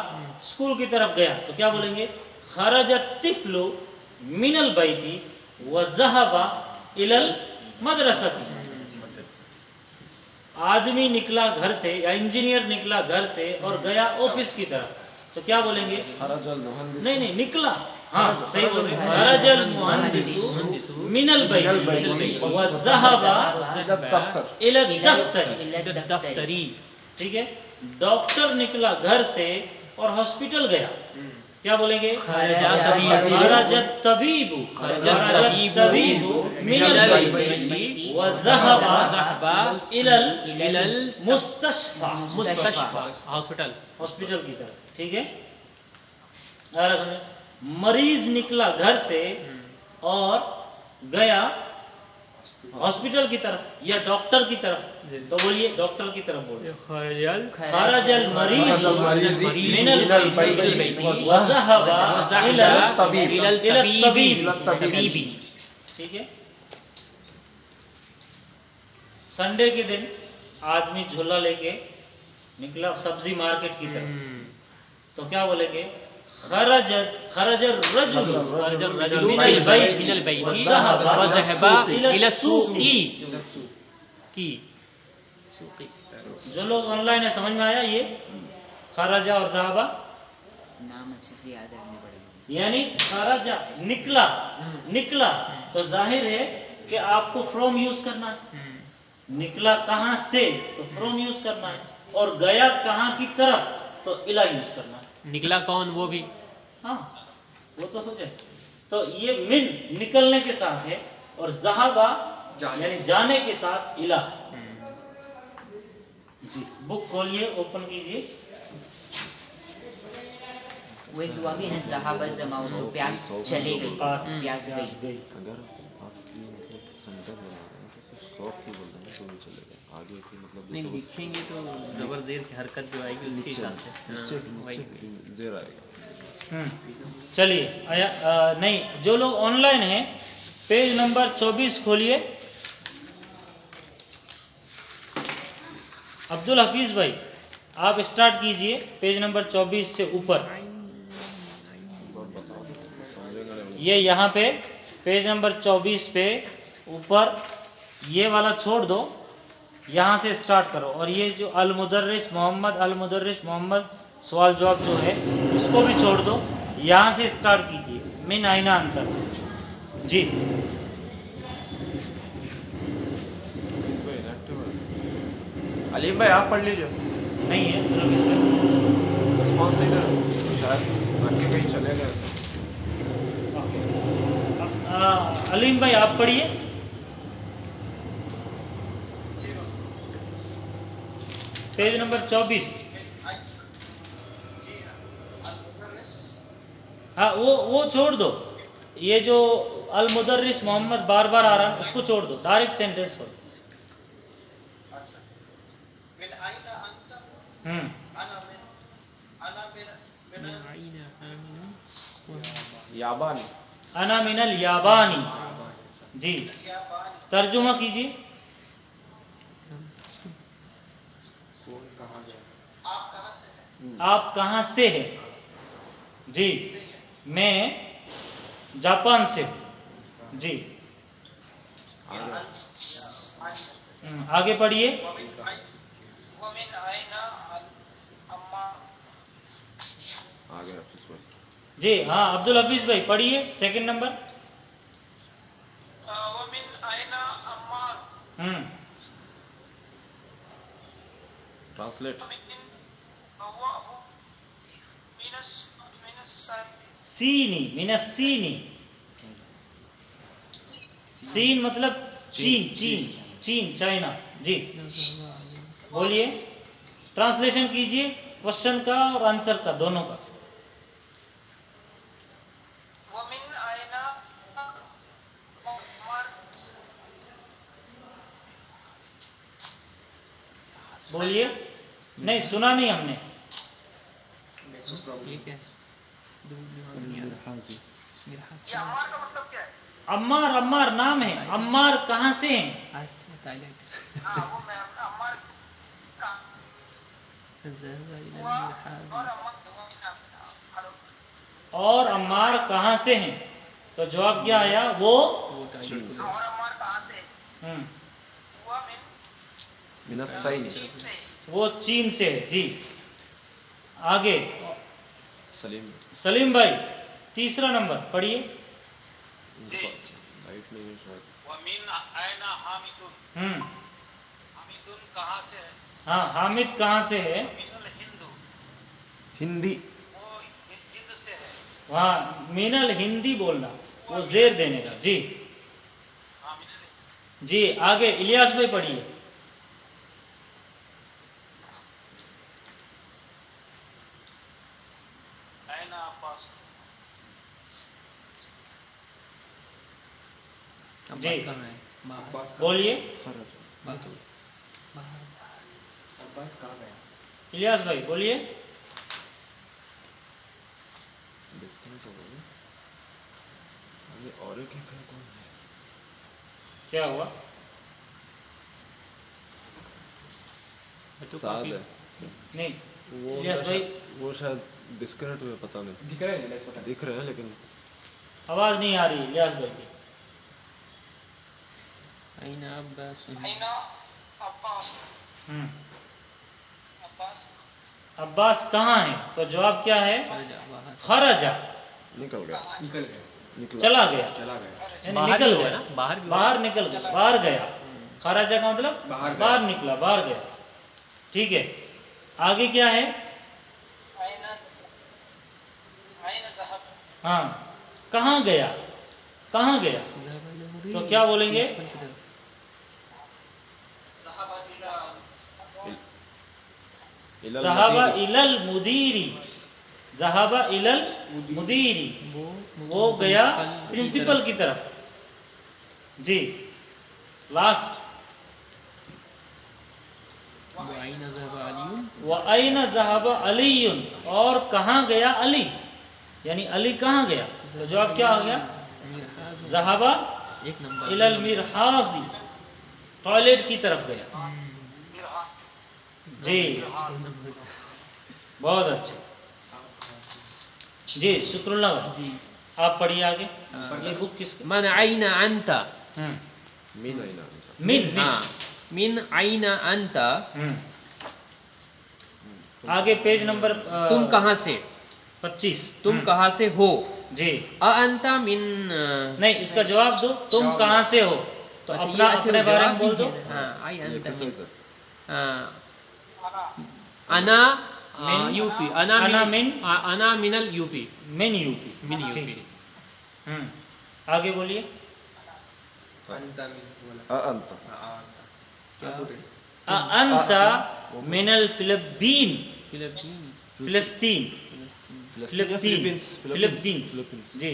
स्कूल की तरफ गया, तो क्या बोलेंगे? खराजा तिफलु मिनल बैती व ज़हबा इलल मदरसती। आदमी निकला घर से, या इंजीनियर निकला घर से और गया ऑफिस की तरफ, तो क्या बोलेंगे? खराजल मुहंदिस नहीं नहीं, निकला हाँ सही बोल रहे हैं, खरजल मुहंदिसु मिनल बैती व ज़हबा इला दफ्तरी। ठीक है, डॉक्टर निकला घर से और हॉस्पिटल गया, क्या बोलेंगे? खरजत तबीबु मिनल बैती व ज़हबा इलल मुस्तशफा, हॉस्पिटल हॉस्पिटल की तरफ। ठीक है, आ रहा समझ? मरीज निकला घर से और गया हॉस्पिटल की तरफ या डॉक्टर की तरफ, तो बोलिए डॉक्टर की तरफ बोलिए। खरजल मरीज मिनल बैती व ज़हबा इलल तबीबी। ठीक है, संडे के दिन आदमी झोला लेके निकला सब्जी मार्केट की तरफ, तो क्या बोलेंगे? खरजल रजुल मिनल बैती व ज़हबा इला सूक़ी। जो लोग ऑनलाइन है समझ में आया ये खरजा और ज़हबा? नाम अच्छे से याद रखने पड़ेंगे। यानी खरजा निकला तो जाहिर है कि आपको फ्रॉम यूज करना है। निकला कहाँ से तो फ्रॉम यूज करना है, और गया कहाँ की तरफ तो इला यूज करना है। निकला कौन, वो भी हाँ वो तो हो जाए। तो ये मिन निकलने के साथ है और ज़हबा यानी जाने के साथ इला। जी बुक खोलिए, ओपन कीजिए। वो एक दुआ भी है, ज़हाबा ज़माउ, तो प्यास चले गई, प्यास गई। अगर आपकी मतलब सेंटर बना रहे हैं तो सिर्फ शॉप की बोल देंगे तो नहीं चलेगा, आगे की मतलब नहीं लिखेंगे तो जबर जेर की हरकत जो आएगी उसके हिसाब से वही जेर आएगा। चलिए आया नहीं, जो लोग ऑनलाइन हैं पेज नंबर 24 खोलिए। अब्दुल हफीज भाई आप स्टार्ट कीजिए पेज नंबर 24 से ऊपर। ये यहाँ पे पेज नंबर 24 पे ऊपर ये वाला छोड़ दो, यहाँ से स्टार्ट करो। और ये जो अल मुदर्रिस मोहम्मद सवाल जवाब जो है इसको भी छोड़ दो, यहाँ से स्टार्ट कीजिए मिन आइना अंता से। जी अलीम भाई आप पढ़ लीजिए। नहीं है रिस्पॉन्स नहीं कर तो शायद आगे कहीं चले गए। अलीम भाई आप पढ़िए। Page number 24। हाँ वो छोड़ दो, ये जो अल मुदर्रिस मोहम्मद बार बार आ रहा है उसको छोड़ दो, डायरेक्ट सेंटेंस पर। याबानी, अना मिनल याबानी। जी तर्जुमा कीजिए। आप कहाँ से हैं? जी मैं जापान से हूँ। जी आगे पढ़िए। आगे हफीज भाई। जी हाँ अब्दुल हफीज भाई पढ़िए सेकंड नंबर। ट्रांसलेट। सीनी मिनस्सीनी, सीन मतलब चीन, चीन चाइना। जी बोलिए, ट्रांसलेशन कीजिए क्वेश्चन का और आंसर का, दोनों का। बोलिए, नहीं सुना नहीं हमने। अम्मार, अम्मार नाम है। अम्मार कहाँ से हैं? और अम्मार कहाँ से हैं? तो जवाब क्या आया? वो वो चीन से है। जी आगे सलीम। सलीम भाई तीसरा नंबर पढ़िए। लाइट नहीं है शायद। वमिन आयना हामिदुन, हामिदुन कहाँ से है? हाँ, हामिद कहाँ से है? मिनल हिंदू, हिंदी। वो हिंद से है। वहाँ मिनल हिंदी बोलना, वो जेर देने का। जी हाँ मिनल जी, आगे इलियास भाई पढ़िए। आयना अब्बास, जी। अब्बास कहाँ है? बाहर। बोलिए खरज। बाहर। अब्बास कहाँ गया? इलियास भाई बोलिए। डिस्कनेक्ट हो गया। आगे और एक है कौन है? क्या हुआ? तो साद काफी- है। नहीं, वो इलियास भाई वो शायद डिस्कनेक्ट हुए, पता नहीं। दिख रहा है इलियास को? दिख रहे हैं लेकिन आवाज नहीं आ रही इलियास भाई की। आइना अब्बास। आइना अब्बास, हम्म, अब्बास अब्बास कहाँ है? तो जवाब क्या है? बाहर। खरजा, निकल गया। निकल गया, निकला। चला गया, चला गया। यानी बाहर निकल भी हुआ गया, ना? बाहर भी हुआ। बाहर निकल गया, बाहर गया। खरजा का मतलब बाहर गया। बाहर निकला, बाहर गया। ठीक है, आगे क्या है? आइना ज़हब, हाँ, कहाँ गया? कहाँ गया? तो क्या बोलेंगे? ज़हाबा इलल मुदीरी, ज़हाबा इलल मुदीरी, वो गया प्रिंसिपल की तरफ। जी, लास्ट। आइना ज़हबा अलीयुन। व अयना ज़हाबा अलीयुन, और कहाँ गया अली? यानी अली कहाँ गया? तो जवाब क्या हो गया? ज़हाबा एक नंबर। इलल मिरहाज़ी, टॉयलेट की तरफ गया। जी, बहुत अच्छे। जी, शुक्रुल्लाह भाई। जी। आप पढ़िए आगे। ये बुक किसकी? मन आइना अंता। मीन आई ना। मिन मिन। हाँ, मिन आइना अंता। आगे पेज नंबर तुम कहाँ से? 25। तुम कहाँ से हो? जी, अ अंता मिन। नहीं, इसका जवाब दो। तुम कहाँ से हो? तो अच्छा, अपना ये अच्छा अपने बारे में जवाब बोल भी दो। है। हाँ, आई अंता मिन। एक्सरसाइज है। हाँ, अना मिन यूपी। अना मिन अना मिनल यूपी। मिन यूपी। मिन ठीक यूपी। है। आगे बोलिए। अंता मिन बोला। अंत। क्या बोल रहे? अंता मिनल फिलिपीन, फिलिपीन। फिलिस्तीन, फिलिपींस, फिलिपींस। जी,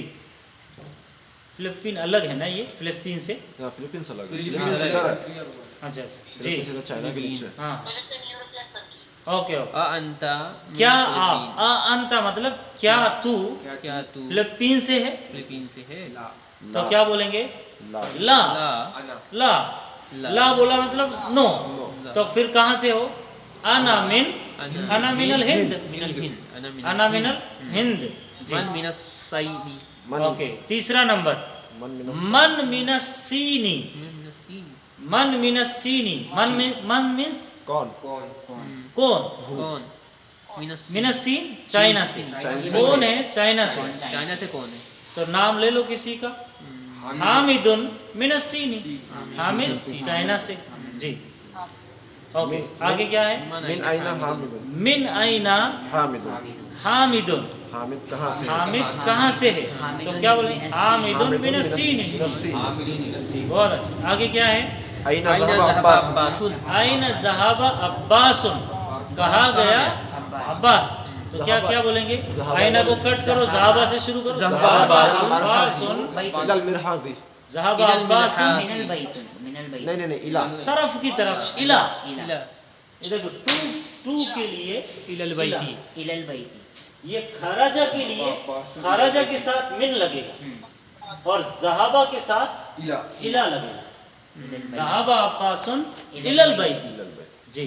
फिलिपीन अलग है ना ये फिलिस्तीन से? यहाँ फिलीपींस अलग है। फिलीपींस यहाँ से अलग इधर है। है। अच्छा अच्छा, जी, फिलीपींस इधर चाइना के नीचे है। हाँ, Philippine European country, okay okay. अ अंता मिन क्या फिलिपीन। आप? अंता मतलब क्या तू क्या तू फिलिपीन से है? फिलिपीन से है? ला, तो क्या बोलेंगे? ला। ला। ला। आना, ला, ला। ला बोला मतलब नो। तो फिर कहाँ से हो? अना मिन, अना अना मिनल हिंद, मिनल हिंद। अना मिनल हिंद। जी, मन मिनस सईनी। ओके। तीसरा नंबर, मन मिनस। मन मिनसीनी, मिनसीनी। मन मिनसीनी। मन मीन्स कौन? कौन? कौन? कौन? मिनस मिनसीन चाइना से। चाइना कौन है? चाइना से। चाइना से कौन है? तो नाम ले लो किसी का। हामिदुन मिनसीनी, हामिद चाइना से। जी, ओके। आगे क्या है? मिन आइना हामिदुन। मिन आइना हामिदुन। हामिदुन, हामिद कहाँ से? हामिद कहाँ से है? तो क्या बोले? हामिदुन मिनसीनी। बहुत अच्छा। आगे क्या है? आइना आइना ज़हबा ज़हबा अब्बास। अब्बासुन। आइना ज़हाबा अब्बासुन, कहा गया अब्बास। तो क्या क्या बोलेंगे? आइना को कट करो, ज़हाबा से शुरू करो। ज़हबा अब्बासुन, इलल मिरहाज़ी। ज़हाबा अब्बासुन, मिनल बैतुन, मिनल बैतुन। नहीं नहीं नहीं, इला। तरफ की तरफ, इला। इला, ये देखो, टू के लिए इलल बैती। इलल बैती। ये खराजा के लिए खराजा के साथ मिन लगेगा और ज़हाबा के साथ इला, इला लगेगा। ज़हाबा अब्बासुन इलल बैती। इलल बैत। जी,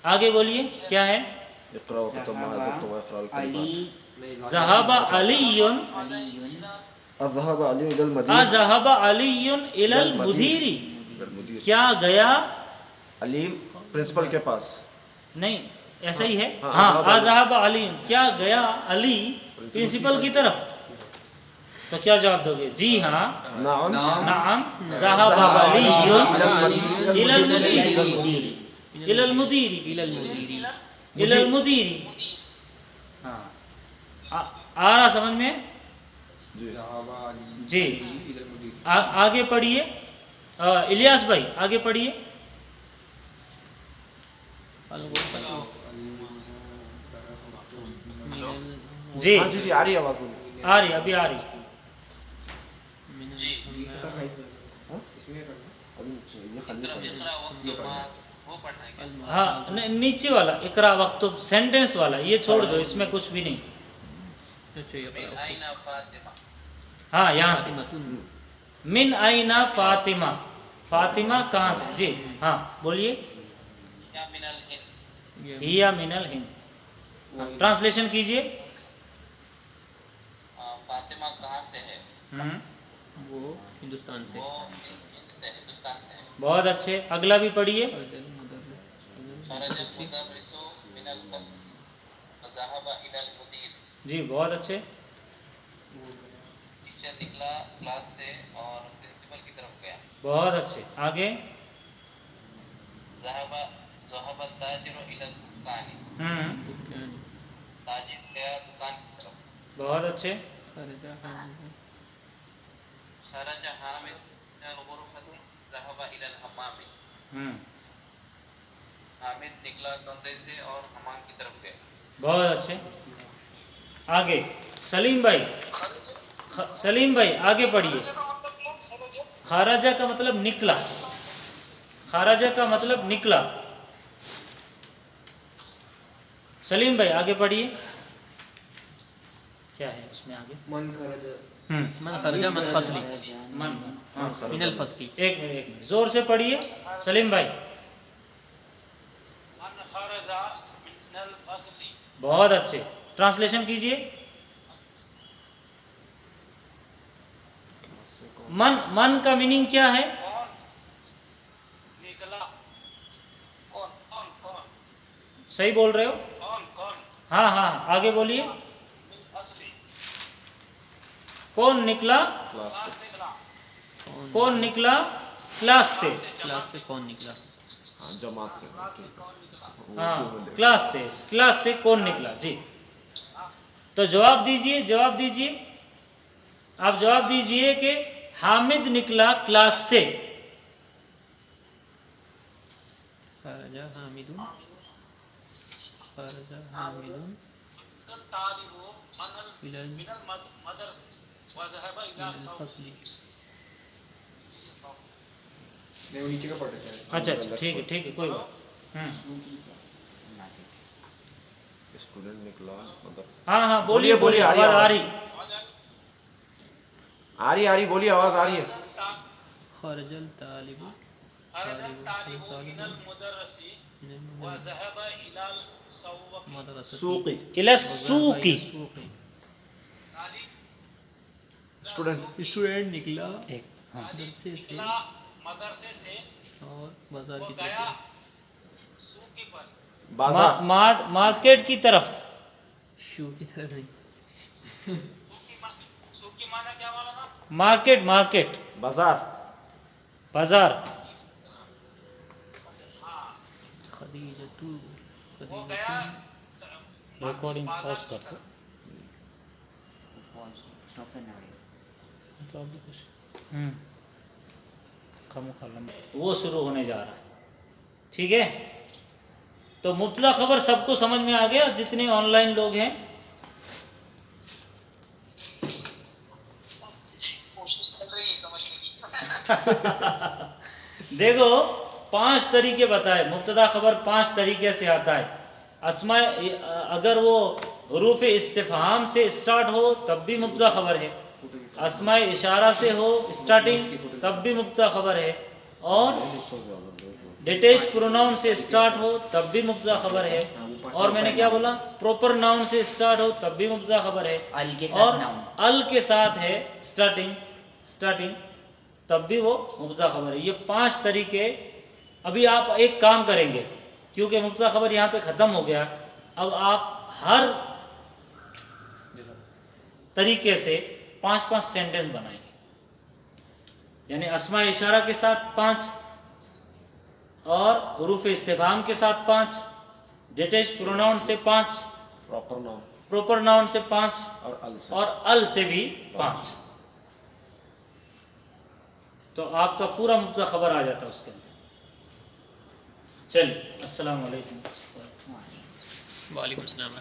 आगे बोलिए क्या है? इक़रा व ख़तम मअज़त व इख़राल अली, कलिमात। ज़हाबा अलीयुन, अलीयुन, अज़हब अली इलल मदीन। अज़हबा अलीयुन इलल मुदीरी। इलल मुदीर। क्या गया? अली प्रिंसिपल के पास। नहीं, ऐसा ही है। हाँ, हाँ, अज़हब अली। अज़हबा अलीयुन, क्या गया अली प्रिंसिपल की तरफ। तो क्या जवाब दोगे? जी हाँ, नाम नाम, ज़हब अलीयुन इलल मुदीरी, इलल मुदीरी, इलल मुदीरी। हाँ, आ रहा समझ में? जी। आगे पढ़िए इलियास भाई, आगे पढ़िए। जी हाँ जी आ रही है आवाज़ बोलिए। आ रही, अभी आ रही। हाँ, नीचे वाला इकरा वक्तुब, सेंटेंस वाला ये छोड़ दो, इसमें कुछ भी नहीं। हाँ, यहाँ से मिन आइना फातिमा, फातिमा कहाँ से? जी हाँ बोलिए। हिया मिनल हिंद, ट्रांसलेशन कीजिए। फातिमा कहाँ से है? वो हिंदुस्तान से। वो हिंद से, हिंदुस्तान से है। बहुत अच्छे, अगला भी पढ़िए। जी बहुत अच्छे, टीचर निकला क्लास से और प्रिंसिपल की तरफ गया। बहुत अच्छे, आगे। ताजिर इला दुकान, ताजिर गया दुकान की तरफ। बहुत अच्छे, खरज हामिद मिनल गुरफती ज़हबा इलल हम्माम, हामिद निकला कमरे से और हमाम की तरफ गया। बहुत अच्छे, आगे। सलीम भाई, सलीम भाई आगे पढ़िए। खाराजा का मतलब निकला, खाराजा का मतलब निकला। सलीम भाई आगे पढ़िए, क्या है उसमें आगे? मन खरजा मन फसली, मन, हाँ मिनल फसली। एक मिनट जोर से पढ़िए सलीम भाई। मन खरजा मिनल फसली, बहुत अच्छे, ट्रांसलेशन कीजिए। मन, मन का मीनिंग क्या है? कौन निकला? कौन कौन कौन सही बोल रहे हो? कौन कौन हाँ हाँ आगे बोलिए। मिन फसली, कौन निकला? कौन निकला? कौन निकला? क्लास से। क्लास से कौन निकला? हाँ जमात से। हाँ क्लास से, क्लास से कौन निकला? जी तो जवाब दीजिए, जवाब दीजिए, आप जवाब दीजिए कि हामिद निकला क्लास से। खरजा हामिदुन, खरजा हामिदुन तालिबु इलल मिनल मदर व ज़हबा इला फसली। नहीं वो नीचे का पढ़ रहे हैं। अच्छा अच्छा ठीक है कोई बात। स्टूडेंट निकला मतलब हाँ हाँ बोलिए बोलिए, आ रही आवाज आ आवाज। रही। आ रही बोलिए, आवाज़ आ रही है। खरजल तालिबु, खरजल तालिबु मिनल मुदर्रसी व ज़हबा इला सौवक मदरसा सूकी इलस्सूकी, स्टूडेंट स्टूडेंट निकला एक हाँ मदरसे से मदरसे से और बाजार वो की गया तरफ सूकी पर। बाजार मार्केट की तरफ। शू की तरफ नहीं। सूकी माना क्या वाला ना? मार्केट, मार्केट बाजार बाजार। खदीजतु, वो गया रिकॉर्डिंग पॉज कर दो। Stop the narrative. तो अभी कुछ वो शुरू होने जा रहा है, ठीक है। तो मुब्तदा खबर सबको समझ में आ गया जितने ऑनलाइन लोग हैं? कोशिश कर रही है समझने की। देखो 5 तरीके बताए, मुब्तदा खबर 5 तरीके से आता है। अस्मा अगर वो हरूफ इस्तिफहाम से स्टार्ट हो तब भी मुब्तदा खबर है, अस्मा इशारा से हो स्टार्टिंग तब भी मुब्तदा खबर है, और डिटेच प्रोनाउन से स्टार्ट हो तब भी मुब्तदा खबर है, और मैंने क्या बोला, प्रॉपर नाउन से स्टार्ट हो तब भी मुब्तदा खबर है, अल के साथ और नाउन। अल के साथ है स्टार्टिंग तब भी वो मुब्तदा खबर है। ये 5 तरीके। अभी आप एक काम करेंगे, क्योंकि मुब्तदा खबर यहाँ पे ख़त्म हो गया, अब आप हर तरीके से 5 सेंटेंस बनाएंगे, यानी अस्मा इशारा के साथ 5 और हुरूफ इस्तिफहाम के साथ 5, डिटैच प्रोनाउन से 5, प्रॉपर नाउन प्रॉपर नाउन से 5 और अल से और अल से भी 5। तो आपका पूरा मुब्तदा खबर आ जाता है उसके अंदर। चलिए, अस्सलाम वालेकुम। वालेकुम अस्सलाम।